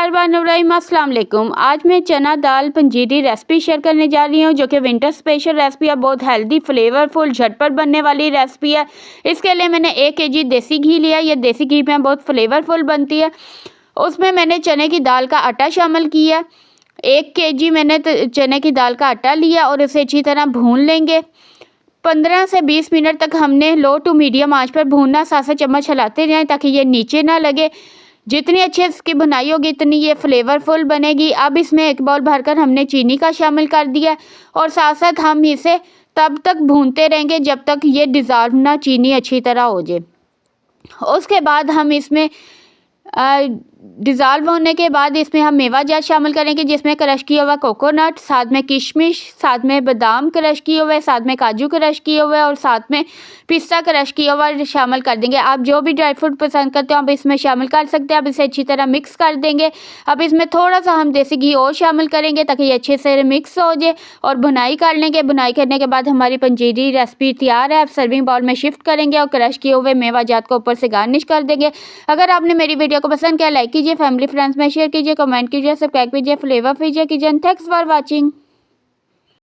बिस्मिल्लाहिर्रहमानिर्रहीम। अस्सलाम वालेकुम। आज मैं चना दाल पंजीरी रेसिपी शेयर करने जा रही हूँ जो कि विंटर स्पेशल रेसिपी है। बहुत हेल्दी, फ्लेवरफुल, झटपट बनने वाली रेसिपी है। इसके लिए मैंने 1 केजी देसी घी लिया। ये देसी घी में बहुत फ्लेवरफुल बनती है। उसमें मैंने चने की दाल का आटा शामिल किया। 1 केजी मैंने चने की दाल का आटा लिया और इसे अच्छी तरह भून लेंगे। 15 से 20 मिनट तक हमने लो टू मीडियम आंच पर भूनना। साथ साथ चम्मच हिलाते जाएं ताकि ये नीचे ना लगे। जितनी अच्छी इसकी बुनाई होगी इतनी ये फ्लेवरफुल बनेगी। अब इसमें 1 बाउल भरकर हमने चीनी का शामिल कर दिया और साथ साथ हम इसे तब तक भूनते रहेंगे जब तक ये डिज़ोल्व ना चीनी अच्छी तरह हो जाए। उसके बाद हम इसमें डिज़ोल्व होने के बाद इसमें हम मेवा जात शामिल करेंगे जिसमें क्रश किया हुआ कोकोनट, साथ में किशमिश, साथ में बादाम क्रश किए हुए, साथ में काजू क्रश किए हुए और साथ में पिस्ता क्रश किया हुआ शामिल कर देंगे। आप जो भी ड्राई फ्रूट पसंद करते हो आप इसमें शामिल कर सकते हैं। अब इसे अच्छी तरह मिक्स कर देंगे। अब इसमें थोड़ा सा हम देसी घी और शामिल करेंगे ताकि ये अच्छे से मिक्स हो जाए और भुनाई कर लेंगे। भुनाई करने के बाद हमारी पंजीरी रेसिपी तैयार है। अब सर्विंग बाउल में शिफ्ट करेंगे और क्रश किए हुए मेवा जात को ऊपर से गार्निश कर देंगे। अगर आपने मेरी वीडियो को पसंद किया लाइक कीजिए, फैमिली फ्रेंड्स में शेयर कीजिए, कमेंट कीजिए, सब्सक्राइब कीजिए, फ्लेवर कीजिए। Thanks for watching.